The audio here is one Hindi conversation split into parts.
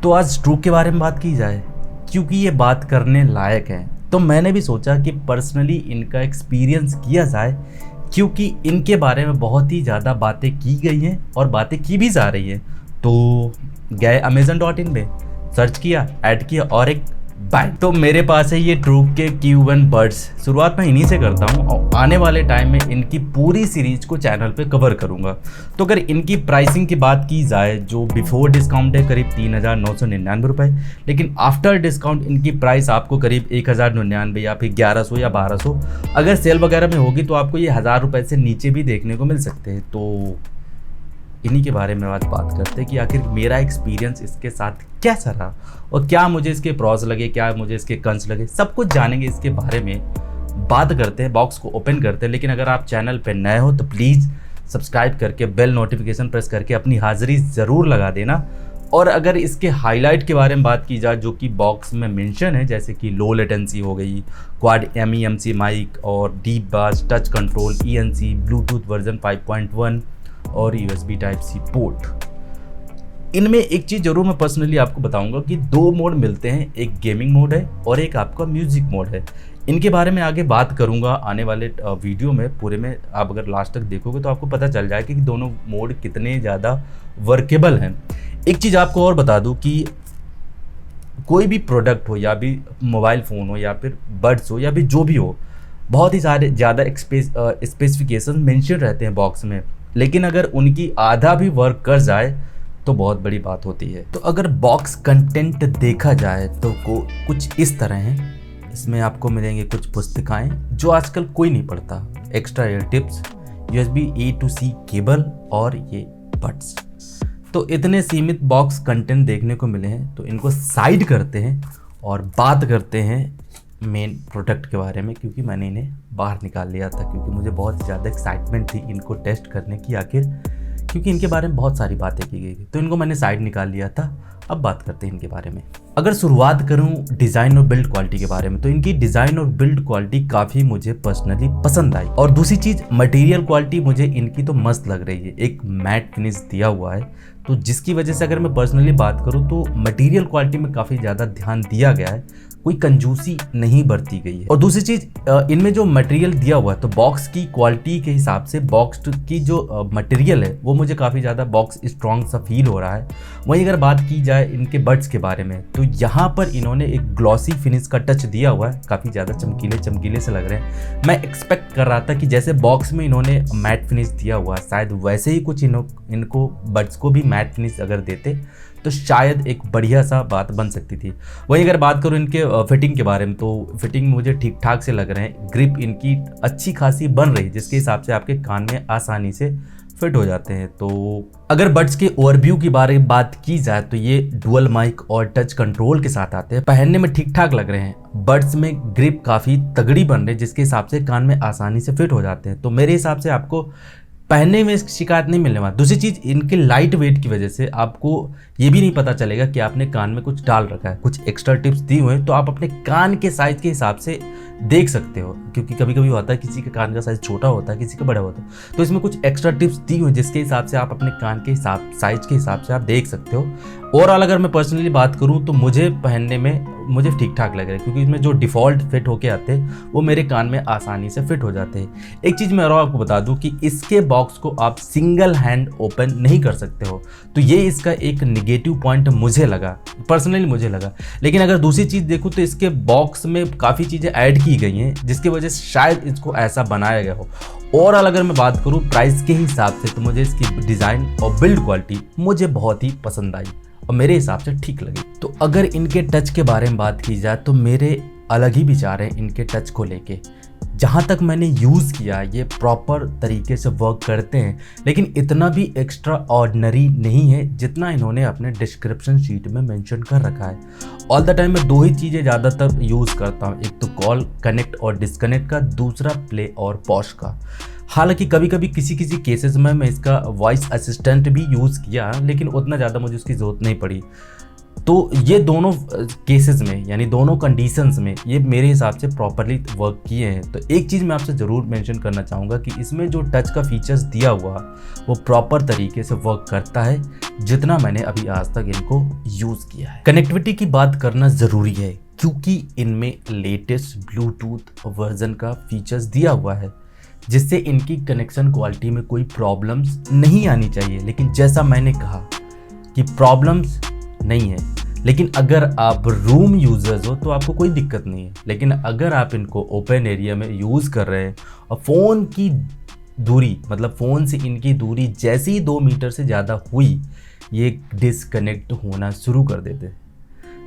तो आज ड्रूक के बारे में बात की जाए, क्योंकि ये बात करने लायक है। तो मैंने भी सोचा कि पर्सनली इनका एक्सपीरियंस किया जाए, क्योंकि इनके बारे में बहुत ही ज़्यादा बातें की गई हैं और बातें की भी जा रही हैं। तो गए Amazon.in पे, सर्च किया, ऐड किया और एक बाइक। तो मेरे पास है ये ड्रूक के Q1 बड्स। शुरुआत मैं इन्हीं से करता हूँ और आने वाले टाइम में इनकी पूरी सीरीज को चैनल पे कवर करूँगा। तो अगर इनकी प्राइसिंग की बात की जाए, जो बिफोर डिस्काउंट है करीब 3,999 रुपये, लेकिन आफ्टर डिस्काउंट इनकी प्राइस आपको करीब 1,099 या फिर 1,100 या 1,200, अगर सेल वगैरह में होगी तो आपको ये 1,000 रुपये से नीचे भी देखने को मिल सकते हैं। तो इन्हीं के बारे में आज बात करते हैं कि आखिर मेरा एक्सपीरियंस इसके साथ कैसा रहा और क्या मुझे इसके प्रॉस लगे, क्या मुझे इसके कंस लगे, सब कुछ जानेंगे। इसके बारे में बात करते हैं, बॉक्स को ओपन करते हैं। लेकिन अगर आप चैनल पे नए हो तो प्लीज़ सब्सक्राइब करके बेल नोटिफिकेशन प्रेस करके अपनी हाज़िरी ज़रूर लगा देना। और अगर इसके हाईलाइट के बारे में बात की जाए, जो कि बॉक्स में मेंशन है, जैसे कि लो लेटेंसी हो गई, क्वाड MEMC माइक और डीप बास, touch control, ENC, Bluetooth version 5.1 और USB Type-C पोर्ट। इनमें एक चीज़ जरूर मैं पर्सनली आपको बताऊंगा कि 2 मोड मिलते हैं, एक गेमिंग मोड है और एक आपका म्यूजिक मोड है। इनके बारे में आगे बात करूंगा आने वाले वीडियो में पूरे में। आप अगर लास्ट तक देखोगे तो आपको पता चल जाएगा कि दोनों मोड कितने ज़्यादा वर्केबल हैं। एक चीज़ आपको और बता दूँ कि कोई भी प्रोडक्ट हो, या भी मोबाइल फ़ोन हो, या फिर बड्स हो, या फिर जो भी हो, बहुत ही सारे ज़्यादा स्पेसिफिकेशन मेंशन रहते हैं बॉक्स में, लेकिन अगर उनकी आधा भी वर्क कर जाए तो बहुत बड़ी बात होती है। तो अगर बॉक्स कंटेंट देखा जाए तो कुछ इस तरह है। इसमें आपको मिलेंगे कुछ पुस्तिकाएं जो आजकल कोई नहीं पढ़ता, extra air tips, USB A to C cable और ये बड्स। तो इतने सीमित बॉक्स कंटेंट देखने को मिले हैं। तो इनको साइड करते हैं और बात करते हैं मेन प्रोडक्ट के बारे में, क्योंकि मैंने इन्हें बाहर निकाल लिया था, क्योंकि मुझे बहुत ज़्यादा एक्साइटमेंट थी इनको टेस्ट करने की आखिर, क्योंकि इनके बारे में बहुत सारी बातें की गई थी। तो इनको मैंने साइड निकाल लिया था। अब बात करते हैं इनके बारे में। अगर शुरुआत करूं डिज़ाइन और बिल्ड क्वालिटी के बारे में, तो इनकी डिज़ाइन और बिल्ड क्वालिटी काफ़ी मुझे पर्सनली पसंद आई। और दूसरी चीज़, मटेरियल क्वालिटी मुझे इनकी तो मस्त लग रही है। एक मैट फिनिश दिया हुआ है, तो जिसकी वजह से अगर मैं पर्सनली बात करूं तो मटेरियल क्वालिटी में काफ़ी ज़्यादा ध्यान दिया गया है, कोई कंजूसी नहीं बरती गई है। और दूसरी चीज़, इनमें जो मटेरियल दिया हुआ है, तो बॉक्स की क्वालिटी के हिसाब से बॉक्स की जो मटेरियल है वो मुझे काफ़ी ज़्यादा बॉक्स स्ट्रॉन्ग सा फील हो रहा है। वहीं अगर बात की जाए इनके बड्स के बारे में, तो यहाँ पर इन्होंने एक ग्लॉसी फिनिश का टच दिया हुआ है, काफ़ी ज़्यादा चमकीले चमकीले से लग रहे हैं। मैं एक्सपेक्ट कर रहा था कि जैसे बॉक्स में इन्होंने मैट फिनिश दिया हुआ है, शायद वैसे ही कुछ इनको बड्स को भी मैट फिनिश अगर देते तो शायद एक बढ़िया सा बात बन सकती थी। वहीं अगर बात करूँ इनके फिटिंग के बारे में, तो फिटिंग मुझे ठीक ठाक से लग रहे हैं। ग्रिप इनकी अच्छी खासी बन रही है, जिसके हिसाब से आपके कान में आसानी से फिट हो जाते हैं। तो अगर बड्स के ओवरव्यू की बारे में बात की जाए, तो ये डुअल माइक और टच कंट्रोल के साथ आते हैं, पहनने में ठीक ठाक लग रहे हैं। बड्स में ग्रिप काफ़ी तगड़ी बन रही है, जिसके हिसाब से कान में आसानी से फिट हो जाते हैं। तो मेरे हिसाब से आपको पहनने में शिकायत नहीं मिलने वाली। दूसरी चीज़, इनके लाइट वेट की वजह से आपको ये भी नहीं पता चलेगा कि आपने कान में कुछ डाल रखा है। कुछ एक्स्ट्रा टिप्स दी हुए हैं, तो आप अपने कान के साइज़ के हिसाब से देख सकते हो, क्योंकि कभी कभी होता है किसी के कान का साइज़ छोटा होता है, किसी का बड़ा होता है। तो इसमें कुछ एक्स्ट्रा टिप्स दी हुई, जिसके हिसाब से आप अपने कान के साइज़ के हिसाब से आप देख सकते हो। ओवरऑल अगर मैं पर्सनली बात करूँ तो मुझे पहनने में मुझे ठीक ठाक लग रहा है, क्योंकि इसमें जो डिफ़ॉल्ट फिट होके आते हैं वो मेरे कान में आसानी से फिट हो जाते हैं। एक चीज़ मैं और आपको बता दूं कि इसके बॉक्स को आप सिंगल हैंड ओपन नहीं कर सकते हो, तो ये इसका एक निगेटिव पॉइंट मुझे लगा, पर्सनली मुझे लगा। लेकिन अगर दूसरी चीज़ देखूँ तो इसके बॉक्स में काफ़ी चीज़ें ऐड की गई हैं, जिसकी वजह से शायद इसको ऐसा बनाया गया हो। ओवरऑल अगर मैं बात करूँ प्राइस के हिसाब से, तो मुझे इसकी डिज़ाइन और बिल्ड क्वालिटी मुझे बहुत ही पसंद आई और मेरे हिसाब से ठीक लगी। तो अगर इनके टच के बारे में बात की जाए, तो मेरे अलग ही विचार हैं इनके टच को लेके। जहाँ तक मैंने यूज़ किया, ये प्रॉपर तरीके से वर्क करते हैं, लेकिन इतना भी एक्स्ट्रा ऑर्डिनरी नहीं है जितना इन्होंने अपने डिस्क्रिप्शन शीट में मेंशन कर रखा है। ऑल द टाइम मैं 2 ही चीज़ें ज़्यादातर यूज़ करता हूँ, एक तो कॉल कनेक्ट और डिस्कनेक्ट का, दूसरा प्ले और पॉज का। हालांकि कभी कभी किसी केसेस में मैं इसका वॉइस असिस्टेंट भी यूज़ किया, लेकिन उतना ज़्यादा मुझे उसकी ज़रूरत नहीं पड़ी। तो ये दोनों केसेस में यानी दोनों कंडीशंस में ये मेरे हिसाब से प्रॉपरली वर्क किए हैं। तो एक चीज़ मैं आपसे ज़रूर मेंशन करना चाहूँगा कि इसमें जो टच का फीचर्स दिया हुआ वो प्रॉपर तरीके से वर्क करता है, जितना मैंने अभी आज तक इनको यूज़ किया है। कनेक्टिविटी की बात करना ज़रूरी है क्योंकि इनमें लेटेस्ट ब्लूटूथ वर्जन का फीचर्स दिया हुआ है, जिससे इनकी कनेक्शन क्वालिटी में कोई प्रॉब्लम्स नहीं आनी चाहिए। लेकिन जैसा मैंने कहा कि प्रॉब्लम्स नहीं है, लेकिन अगर आप रूम यूज़र्स हो तो आपको कोई दिक्कत नहीं है। लेकिन अगर आप इनको ओपन एरिया में यूज़ कर रहे हैं और फ़ोन की दूरी मतलब फ़ोन से इनकी दूरी जैसे ही 2 मीटर से ज़्यादा हुई, ये डिसकनेक्ट होना शुरू कर देते।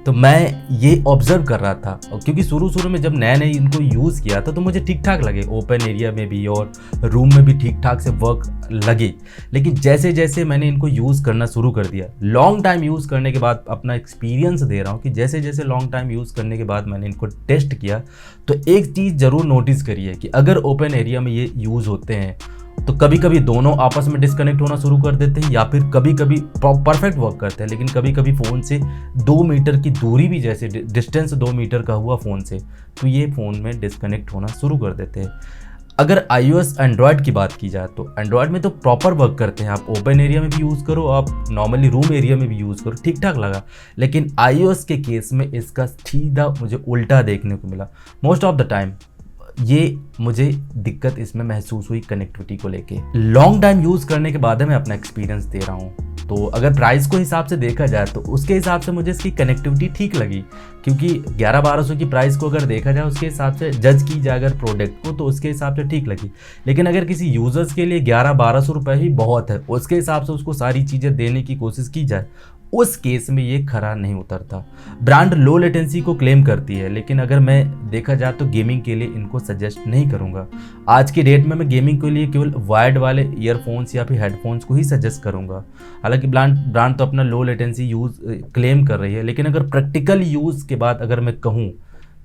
तो मैं ये ऑब्ज़र्व कर रहा था, और क्योंकि शुरू में जब नए इनको यूज़ किया था तो मुझे ठीक ठाक लगे, ओपन एरिया में भी और रूम में भी ठीक ठाक से वर्क लगे। लेकिन जैसे जैसे मैंने इनको यूज़ करना शुरू कर दिया, लॉन्ग टाइम यूज़ करने के बाद अपना एक्सपीरियंस दे रहा हूँ कि जैसे जैसे लॉन्ग टाइम यूज़ करने के बाद मैंने इनको टेस्ट किया, तो एक चीज़ ज़रूर नोटिस करी है कि अगर ओपन एरिया में ये यूज़ होते हैं तो कभी कभी दोनों आपस में डिस्कनेक्ट होना शुरू कर देते हैं, या फिर कभी कभी परफेक्ट वर्क करते हैं। लेकिन कभी कभी फ़ोन से 2 मीटर की दूरी भी, जैसे डिस्टेंस 2 मीटर का हुआ फ़ोन से, तो ये फ़ोन में डिस्कनेक्ट होना शुरू कर देते हैं। अगर iOS एंड्रॉयड की बात की जाए तो एंड्रॉयड में तो प्रॉपर वर्क करते हैं, आप ओपन एरिया में भी यूज़ करो, आप नॉर्मली रूम एरिया में भी यूज़ करो, ठीक ठाक लगा। लेकिन iOS के केस में इसका सीधा मुझे उल्टा देखने को मिला। मोस्ट ऑफ द टाइम ये मुझे दिक्कत इसमें महसूस हुई कनेक्टिविटी को लेके। लॉन्ग टाइम यूज़ करने के बाद मैं अपना एक्सपीरियंस दे रहा हूँ, तो अगर प्राइस को हिसाब से देखा जाए तो उसके हिसाब से मुझे इसकी कनेक्टिविटी ठीक लगी, क्योंकि 1100-1200 की प्राइस को अगर देखा जाए उसके हिसाब से जज की जाए अगर प्रोडक्ट को, तो उसके हिसाब से ठीक लगी। लेकिन अगर किसी यूज़र्स के लिए 1100-1200 रुपये ही बहुत है, उसके हिसाब से उसको सारी चीज़ें देने की कोशिश की जाए, उस केस में ये खरा नहीं उतरता। ब्रांड लो लेटेंसी को क्लेम करती है, लेकिन अगर मैं देखा जाए तो गेमिंग के लिए इनको सजेस्ट नहीं करूंगा। आज के डेट में मैं गेमिंग के लिए केवल वायर्ड वाले ईयरफोन्स या फिर हेडफोन्स को ही सजेस्ट करूंगा। हालांकि ब्रांड तो अपना लो लेटेंसी यूज़ क्लेम कर रही है, लेकिन अगर प्रैक्टिकल यूज़ के बाद अगर मैं कहूँ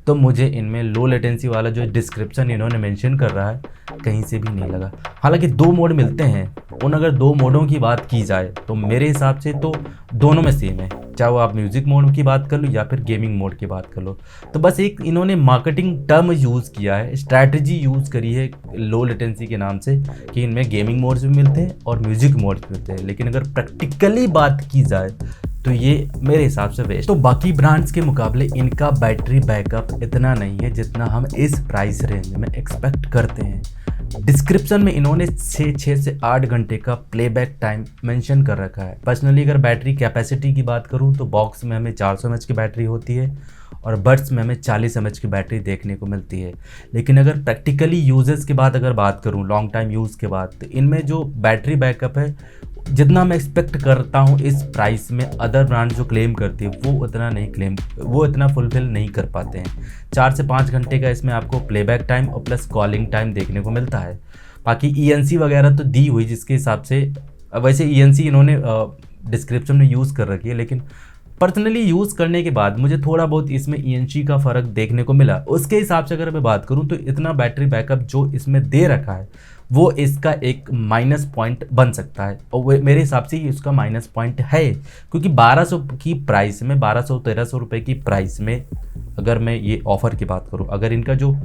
तो मुझे इनमें लो लेटेंसी वाला जो डिस्क्रिप्शन इन्होंने मेंशन कर रहा है कहीं से भी नहीं लगा। हालांकि 2 मोड मिलते हैं, उन अगर 2 मोडों की बात की जाए तो मेरे हिसाब से तो दोनों में सेम है, चाहे वो आप म्यूज़िक मोड की बात कर लो या फिर गेमिंग मोड की बात कर लो। तो बस एक इन्होंने मार्केटिंग टर्म यूज़ किया है, स्ट्रैटेजी यूज़ करी है लो लेटेंसी के नाम से कि इनमें गेमिंग मोड्स भी मिलते हैं और म्यूज़िक मोड्स भी मिलते हैं। लेकिन अगर प्रैक्टिकली बात की जाए तो ये मेरे हिसाब से वेस्ट। तो बाकी ब्रांड्स के मुकाबले इनका बैटरी बैकअप इतना नहीं है जितना हम इस प्राइस रेंज में एक्सपेक्ट करते हैं। डिस्क्रिप्शन में इन्होंने 6 से 8 घंटे का प्लेबैक टाइम मेंशन कर रखा है। पर्सनली अगर बैटरी कैपेसिटी की बात करूं तो बॉक्स में हमें 400 mAh की बैटरी होती है और बड्स में हमें 40 mAh की बैटरी देखने को मिलती है। लेकिन अगर प्रैक्टिकली यूजेस के बाद अगर बात करूं लॉन्ग टाइम यूज़ के बाद, तो इनमें जो बैटरी बैकअप है जितना मैं एक्सपेक्ट करता हूँ इस प्राइस में अदर ब्रांड जो क्लेम करती है वो इतना फुलफिल नहीं कर पाते हैं। 4 से 5 घंटे का इसमें आपको प्लेबैक टाइम और प्लस कॉलिंग टाइम देखने को मिलता है। बाकी ENC वगैरह तो दी हुई, जिसके हिसाब से वैसे ENC इन्होंने डिस्क्रिप्शन में यूज़ कर रखी है, लेकिन पर्सनली यूज़ करने के बाद मुझे थोड़ा बहुत इसमें ENC का फ़र्क देखने को मिला। उसके हिसाब से अगर मैं बात करूँ तो इतना बैटरी बैकअप जो इसमें दे रखा है वो इसका एक माइनस पॉइंट बन सकता है, और वो मेरे हिसाब से ही उसका माइनस पॉइंट है, क्योंकि 1200 की प्राइस में 1200-1300 रुपये की प्राइस में अगर मैं ये ऑफ़र की बात करूँ, अगर इनका जो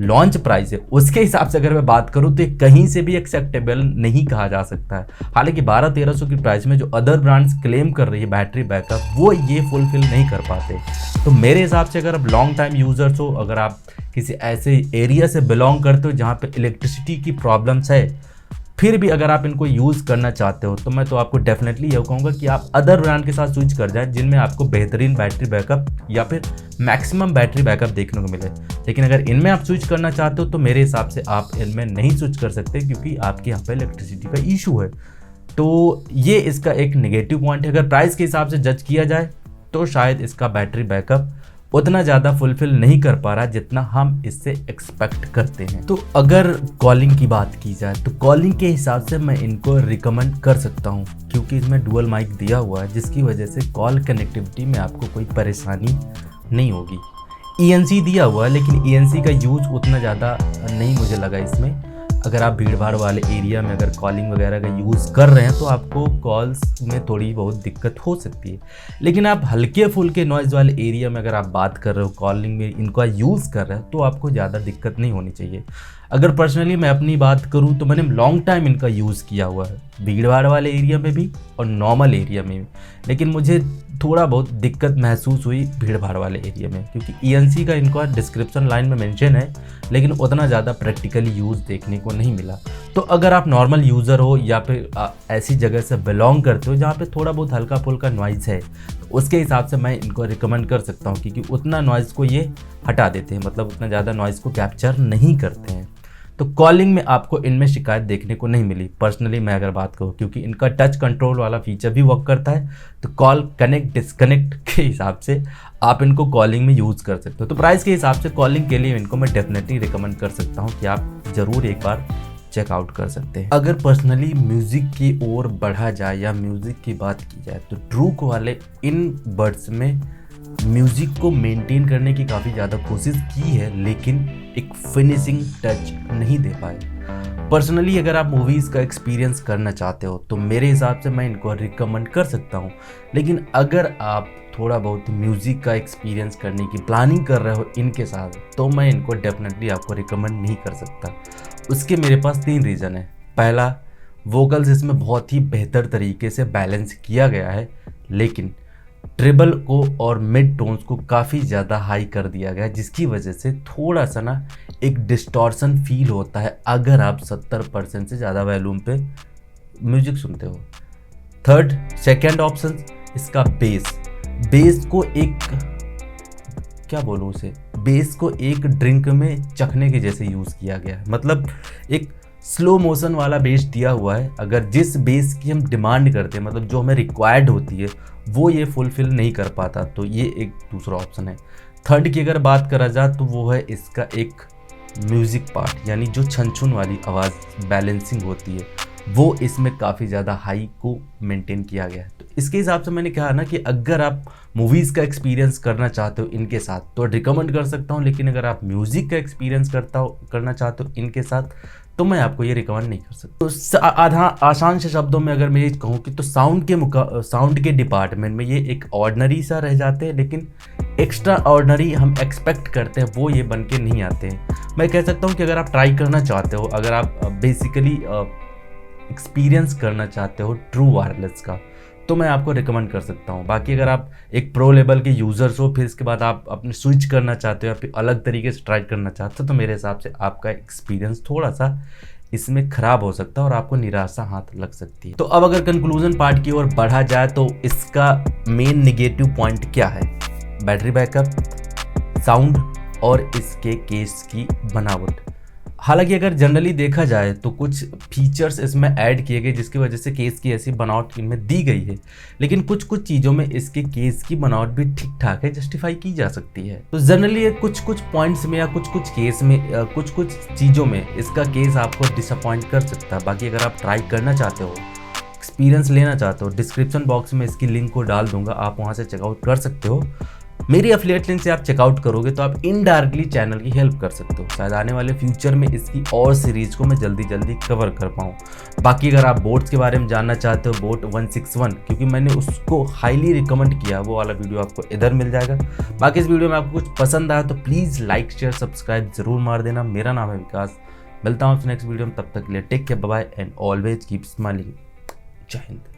लॉन्च प्राइस है उसके हिसाब से अगर मैं बात करूँ तो ये कहीं से भी एक्सेप्टेबल नहीं कहा जा सकता है। हालांकि 1200-1300 की प्राइस में जो अदर ब्रांड्स क्लेम कर रही है बैटरी बैकअप वो ये फुलफिल नहीं कर पाते। तो मेरे हिसाब से अगर आप लॉन्ग टाइम यूज़र्स हो, अगर आप किसी ऐसे एरिया से बिलोंग करते हो जहाँ पे इलेक्ट्रिसिटी की प्रॉब्लम्स है, फिर भी अगर आप इनको यूज़ करना चाहते हो, तो मैं तो आपको डेफिनेटली ये कहूँगा कि आप अदर ब्रांड के साथ स्विच कर जाएं जिनमें आपको बेहतरीन बैटरी बैकअप या फिर मैक्सिमम बैटरी बैकअप देखने को मिले। लेकिन अगर इनमें आप स्विच करना चाहते हो तो मेरे हिसाब से आप इनमें नहीं स्विच कर सकते, क्योंकि आपके यहाँ पर इलेक्ट्रिसिटी का इशू है। तो ये इसका एक नेगेटिव पॉइंट है। अगर प्राइस के हिसाब से जज किया जाए तो शायद इसका बैटरी बैकअप उतना ज़्यादा फुलफिल नहीं कर पा रहा जितना हम इससे एक्सपेक्ट करते हैं। तो अगर कॉलिंग की बात की जाए तो कॉलिंग के हिसाब से मैं इनको रिकमेंड कर सकता हूं, क्योंकि इसमें डुअल माइक दिया हुआ है जिसकी वजह से कॉल कनेक्टिविटी में आपको कोई परेशानी नहीं होगी। ENC दिया हुआ है, लेकिन ENC का यूज़ उतना ज़्यादा नहीं मुझे लगा इसमें। अगर आप भीड़ भाड़ वाले एरिया में अगर कॉलिंग वगैरह का यूज़ कर रहे हैं तो आपको कॉल्स में थोड़ी बहुत दिक्कत हो सकती है। लेकिन आप हल्के फुल्के नॉइज़ वाले एरिया में अगर आप बात कर रहे हो, कॉलिंग में इनका यूज़ कर रहे हो, तो आपको ज़्यादा दिक्कत नहीं होनी चाहिए। अगर पर्सनली मैं अपनी बात करूँ तो मैंने लॉन्ग टाइम इनका यूज़ किया हुआ है, भीड़ भाड़ वाले एरिया में भी और नॉर्मल एरिया में भी। लेकिन मुझे थोड़ा बहुत दिक्कत महसूस हुई भीड़ भाड़ वाले एरिया में, क्योंकि ENC का इनका डिस्क्रिप्शन लाइन में मेंशन है, लेकिन उतना ज़्यादा प्रैक्टिकली यूज़ देखने को नहीं मिला। तो अगर आप नॉर्मल यूज़र हो या फिर ऐसी जगह से बिलोंग करते हो जहाँ पे थोड़ा बहुत हल्का फुल्का नॉइज़ है, तो उसके हिसाब से मैं इनको रिकमेंड कर सकता हूँ, क्योंकि उतना नॉइज़ को ये हटा देते हैं, मतलब उतना ज़्यादा नॉइज़ को कैप्चर नहीं करते हैं। तो कॉलिंग में आपको इनमें शिकायत देखने को नहीं मिली पर्सनली मैं अगर बात करूँ, क्योंकि इनका टच कंट्रोल वाला फीचर भी वर्क करता है। तो कॉल कनेक्ट डिसकनेक्ट के हिसाब से आप इनको कॉलिंग में यूज़ कर सकते हो। तो प्राइस के हिसाब से कॉलिंग के लिए इनको मैं डेफिनेटली रिकमेंड कर सकता हूँ कि आप ज़रूर एक बार चेकआउट कर सकते हैं। अगर पर्सनली म्यूज़िक की ओर बढ़ा जाए या म्यूज़िक की बात की जाए तो ट्रूक वाले इन बड्स में म्यूज़िक को मेंटेन करने की काफ़ी ज़्यादा कोशिश की है, लेकिन एक फिनिशिंग टच नहीं दे पाए। पर्सनली अगर आप मूवीज़ का एक्सपीरियंस करना चाहते हो तो मेरे हिसाब से मैं इनको रिकमेंड कर सकता हूँ। लेकिन अगर आप थोड़ा बहुत म्यूज़िक का एक्सपीरियंस करने की प्लानिंग कर रहे हो इनके साथ, तो मैं इनको डेफिनेटली आपको रिकमेंड नहीं कर सकता। उसके मेरे पास 3 रीज़न है। पहला, वोकल्स इसमें बहुत ही बेहतर तरीके से बैलेंस किया गया है, लेकिन ट्रिबल को और मिड टोन्स को काफ़ी ज़्यादा हाई कर दिया गया है, जिसकी वजह से थोड़ा सा ना एक डिस्टॉर्शन फील होता है अगर आप 70% से ज़्यादा वॉल्यूम पे म्यूजिक सुनते हो। सेकंड ऑप्शन इसका बेस को एक, क्या बोलूँ उसे, बेस को एक ड्रिंक में चखने के जैसे यूज़ किया गया है। मतलब एक स्लो मोशन वाला बेस दिया हुआ है। अगर जिस बेस की हम डिमांड करते हैं, मतलब जो हमें रिक्वायर्ड होती है, वो ये फुलफिल नहीं कर पाता, तो ये एक दूसरा ऑप्शन है। थर्ड की अगर बात करा जाए तो वो है इसका एक म्यूज़िक पार्ट, यानी जो छन छुन वाली आवाज़ बैलेंसिंग होती है, वो इसमें काफ़ी ज़्यादा हाई को मेंटेन किया गया है। तो इसके हिसाब से मैंने कहा ना कि अगर आप मूवीज़ का एक्सपीरियंस करना चाहते हो इनके साथ तो रिकमेंड कर सकता हूँ, लेकिन अगर आप म्यूज़िक का एक्सपीरियंस करना चाहते हो इनके साथ तो मैं आपको ये रिकमेंड नहीं कर सकता। तो आधा आसान से शब्दों में अगर मैं ये कहूँ कि तो साउंड के डिपार्टमेंट में ये एक ऑर्डिनरी सा रह जाते हैं, लेकिन एक्स्ट्रा ऑर्डिनरी हम एक्सपेक्ट करते हैं वो ये बन के नहीं आते हैं। मैं कह सकता हूँ कि अगर आप ट्राई करना चाहते हो, अगर आप बेसिकली एक्सपीरियंस करना चाहते हो ट्रू वायरलेस का, तो मैं आपको रिकमेंड कर सकता हूँ। बाकी अगर आप एक प्रो लेवल के यूज़र्स हो, फिर इसके बाद आप अपने स्विच करना चाहते हो या फिर अलग तरीके से ट्राई करना चाहते हो, तो मेरे हिसाब से आपका एक्सपीरियंस थोड़ा सा इसमें ख़राब हो सकता है और आपको निराशा हाथ लग सकती है। तो अब अगर कंक्लूजन पार्ट की ओर बढ़ा जाए तो इसका मेन नेगेटिव पॉइंट क्या है? बैटरी बैकअप, साउंड और इसके केस की बनावट। हालांकि अगर जनरली देखा जाए तो कुछ फीचर्स इसमें ऐड किए गए जिसकी वजह से केस की ऐसी बनावट इनमें दी गई है, लेकिन कुछ चीज़ों में इसके केस की बनावट भी ठीक ठाक है, जस्टिफाई की जा सकती है। तो जनरली कुछ पॉइंट्स में या कुछ केस में कुछ चीज़ों में इसका केस आपको डिसअपॉइंट कर सकता है। बाकी अगर आप ट्राई करना चाहते हो, एक्सपीरियंस लेना चाहते हो, डिस्क्रिप्शन बॉक्स में इसकी लिंक को डाल दूंगा, आप वहाँ से चेकआउट कर सकते हो। मेरी एफिलिएट लिंक से आप चेकआउट करोगे तो आप इनडायरेक्टली चैनल की हेल्प कर सकते हो। शायद आने वाले फ्यूचर में इसकी और सीरीज को मैं जल्दी कवर कर पाऊँ। बाकी अगर आप बोट्स के बारे में जानना चाहते हो, बोट 161, क्योंकि मैंने उसको हाईली रिकमेंड किया, वो वाला वीडियो आपको इधर मिल जाएगा। बाकी इस वीडियो में आपको कुछ पसंद आया तो प्लीज़ लाइक शेयर सब्सक्राइब जरूर मार देना। मेरा नाम है विकास, मिलता हूँ आपसे नेक्स्ट वीडियो में, तब तक के लिए take care, bye bye and always keep smiling. जय हिंद।